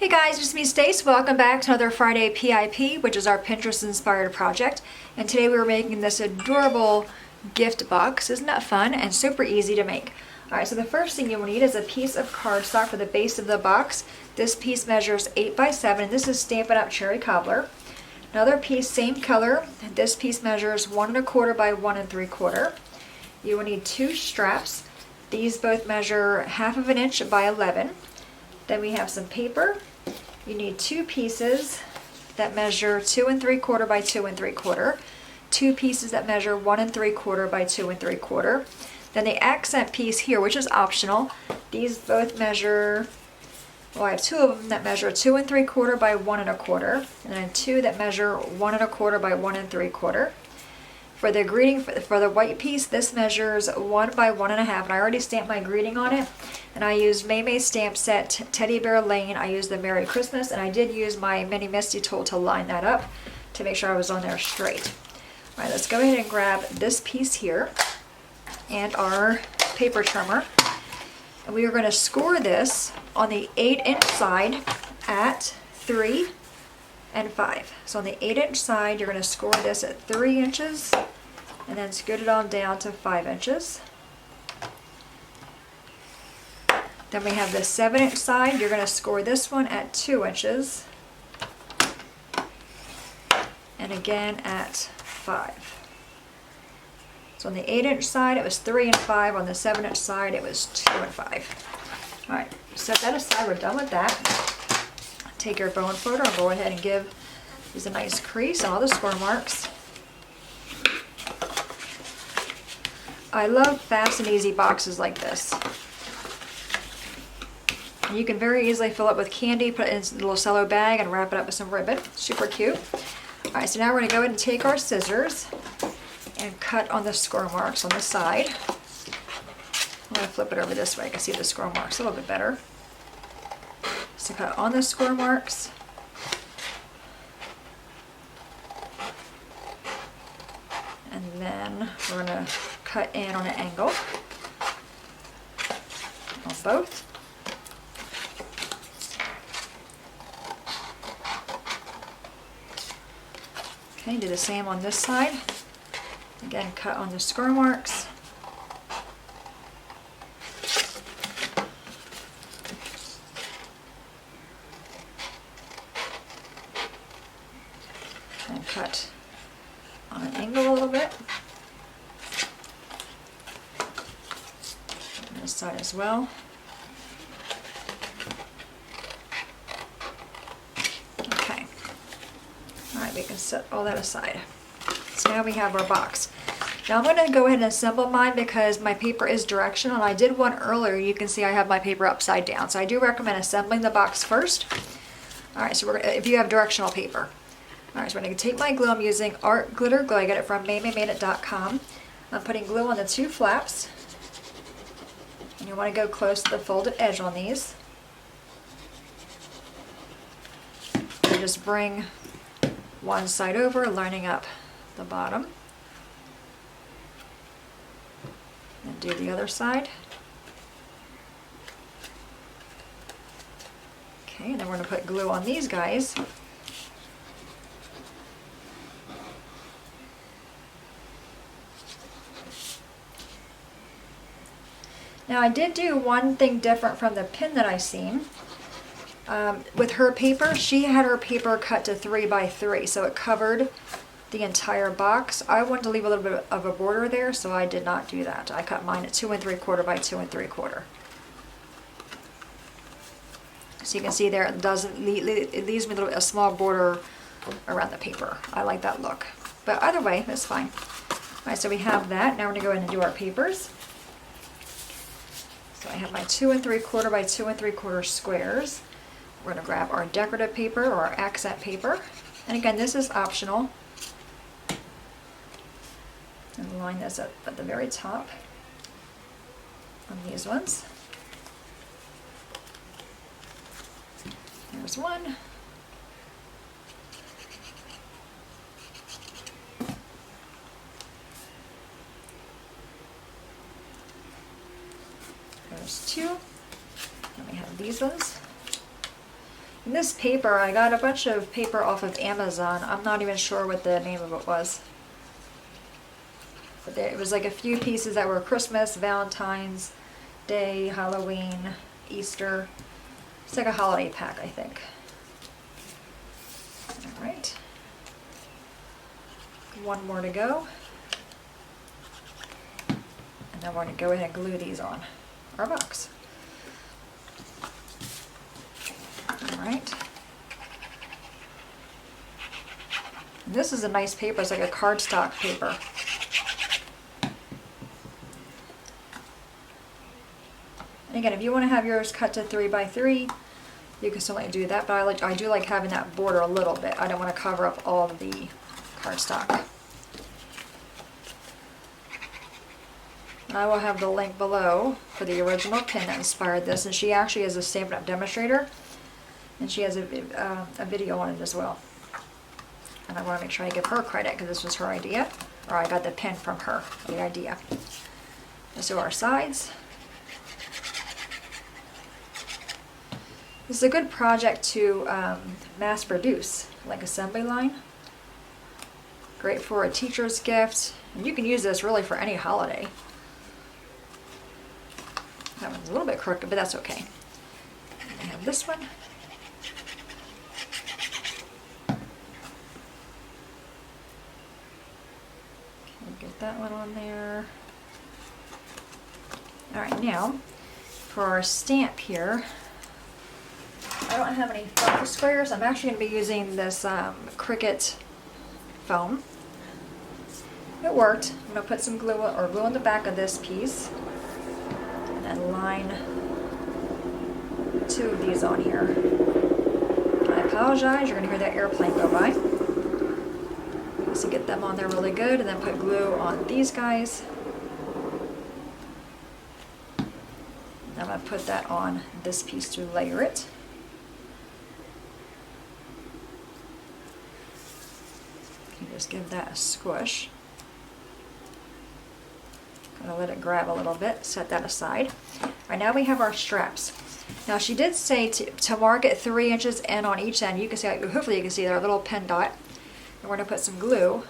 Hey guys, it's me Stace. Welcome back to another Friday PIP, which is our Pinterest inspired project. And today we were making this adorable gift box. Isn't that fun and super easy to make? Alright, so the first thing you will need is a piece of cardstock for the base of the box. This piece measures 8 by 7 and this is Stampin' Up! Cherry Cobbler. Another piece, same color. This piece measures 1 1/4 by 1 3/4. You will need 2 straps. These both measure 1/2 inch by 11. Then we have some paper. You need 2 pieces that measure 2 3/4 by 2 3/4. 2 pieces that measure 1 3/4 by 2 3/4. Then the accent piece here, which is optional. These both measure, well, I have 2 of them that measure 2 3/4 by 1 1/4, and then 2 that measure 1 1/4 by 1 3/4. For the greeting, for the white piece, this measures 1 by 1 1/2, and I already stamped my greeting on it. And I used May Stamp Set Teddy Bear Lane. I used the Merry Christmas, and I did use my Mini Misty tool to line that up to make sure I was on there straight. All right, let's go ahead and grab this piece here and our paper trimmer. And we are going to score this on the 8-inch side at 3 and 5. So on the 8-inch side, you're going to score this at 3 inches and then scoot it on down to 5 inches. Then we have the 7-inch side. You're going to score this one at 2 inches and again at 5. So on the 8-inch side, it was 3 and 5. On the 7-inch side, it was 2 and 5. All right, set that aside. We're done with that. Take your bone folder and go ahead and give these a nice crease on all the score marks. I love fast and easy boxes like this. And you can very easily fill it with candy, put it in a little cello bag, and wrap it up with some ribbon. Super cute. All right, so now we're going to go ahead and take our scissors and cut on the score marks on the side. I'm going to flip it over this way. I can see the score marks a little bit better. So cut on the score marks. And then we're going to cut in on an angle on both. Okay, do the same on this side. Again, cut on the score marks. And cut on an angle a little bit. On this side as well. Okay. Alright, we can set all that aside. So now we have our box. Now I'm going to go ahead and assemble mine because my paper is directional, and I did one earlier. You can see I have my paper upside down. So I do recommend assembling the box first. Alright, so if you have directional paper. Alright, so I'm going to take my glue. I'm using Art Glitter Glue. I get it from MayMayMadeIt.com. I'm putting glue on the 2 flaps. And you want to go close to the folded edge on these. And just bring one side over, lining up the bottom. And do the other side. Okay, and then we're going to put glue on these guys. Now I did do one thing different from the pin that I seen. With her paper, she had her paper cut to 3 by 3, so it covered the entire box. I wanted to leave a little bit of a border there, so I did not do that. I cut mine at 2 3/4 by 2 3/4. So you can see there, it leaves me a small border around the paper. I like that look. But either way, that's fine. All right, so we have that. Now we're going to go ahead and do our papers. So I have my 2 3/4 by 2 3/4 squares. We're going to grab our decorative paper or our accent paper. And again, this is optional. And line this up at the very top on these ones. There's one. There's 2. Then we have these ones. And this paper, I got a bunch of paper off of Amazon. I'm not even sure what the name of it was. But it was like a few pieces that were Christmas, Valentine's Day, Halloween, Easter. It's like a holiday pack, I think. All right. One more to go. And then we're going to go ahead and glue these on our box. All right. And this is a nice paper. It's like a cardstock paper. And again, if you want to have yours cut to 3 by 3, you can certainly do that. But I do like having that border a little bit. I don't want to cover up all of the cardstock. I will have the link below for the original pin that inspired this, and she actually is a Stampin' Up! Demonstrator, and she has a video on it as well. And I want to make sure I give her credit because this was her idea, or I got the pin from her, the idea. Let's do our sides. This is a good project to mass produce, like assembly line. Great for a teacher's gift, and you can use this really for any holiday. That one's a little bit crooked, but that's okay. I have this one. Okay, get that one on there. Alright, now for our stamp here, I don't have any foam squares. I'm actually going to be using this Cricut foam. It worked. I'm going to put some glue on the back of this piece. And line 2 of these on here. I apologize, you're going to hear that airplane go by. So get them on there really good, and then put glue on these guys. And I'm going to put that on this piece to layer it. You just give that a squish. Gonna let it grab a little bit, set that aside. All right, now we have our straps. Now she did say to mark it 3 inches in on each end. You can see, hopefully you can see their little pin dot. And we're gonna put some glue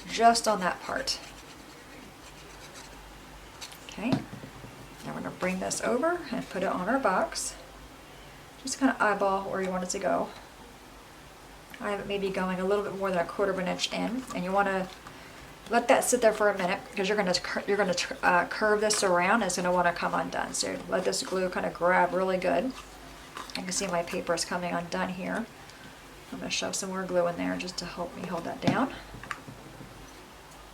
just on that part. Okay, now we're gonna bring this over and put it on our box. Just kind of eyeball where you want it to go. I have it maybe going a little bit more than 1/4 of an inch in, and you want to let that sit there for a minute because you're going to curve this around. And it's going to want to come undone. So let this glue kind of grab really good. I can see my paper is coming undone here. I'm going to shove some more glue in there just to help me hold that down.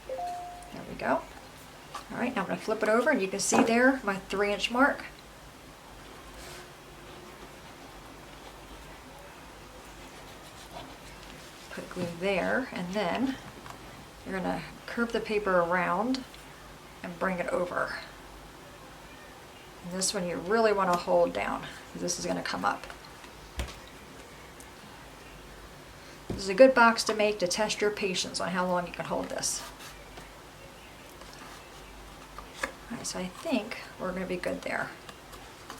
There we go. All right, now I'm going to flip it over, and you can see there my 3-inch mark. Put glue there, and then you're going to curve the paper around and bring it over. And this one you really want to hold down because this is going to come up. This is a good box to make to test your patience on how long you can hold this. Alright, so I think we're going to be good there.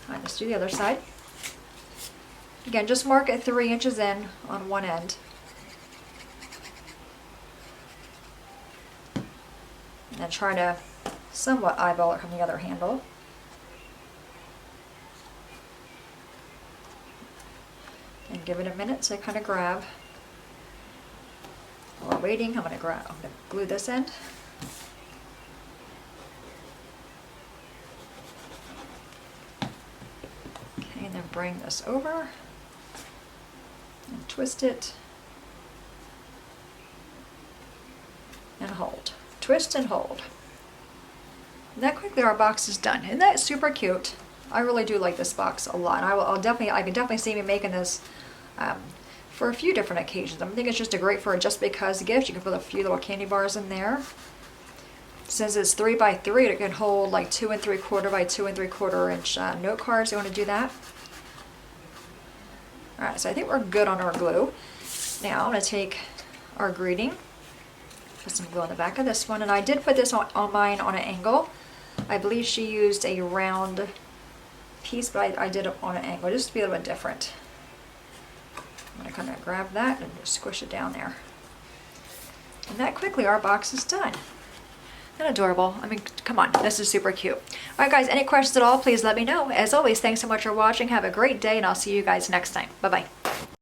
Alright, let's do the other side. Again, just mark it 3 inches in on one end. And then try to somewhat eyeball it from the other handle. And give it a minute to kind of grab. While we're waiting, I'm going to glue this end. Okay, and then bring this over and twist it and hold. Twist and hold. And that quickly our box is done. Isn't that super cute? I really do like this box a lot. I can definitely see me making this for a few different occasions. I think it's just a great for a just because gift. You can put a few little candy bars in there. Since it's 3 by 3, it can hold like 2 3/4 by 2 3/4 inch note cards. You want to do that? All right, so I think we're good on our glue. Now I'm going to take our greeting. Put some glue on the back of this one, and I did put this on mine on an angle. I believe she used a round piece, but I did it on an angle just to be a little bit different. I'm gonna kind of grab that and just squish it down there. And that quickly, our box is done. Isn't that adorable? I mean, come on, this is super cute. All right, guys, any questions at all, please let me know. As always, thanks so much for watching. Have a great day, and I'll see you guys next time. Bye-bye.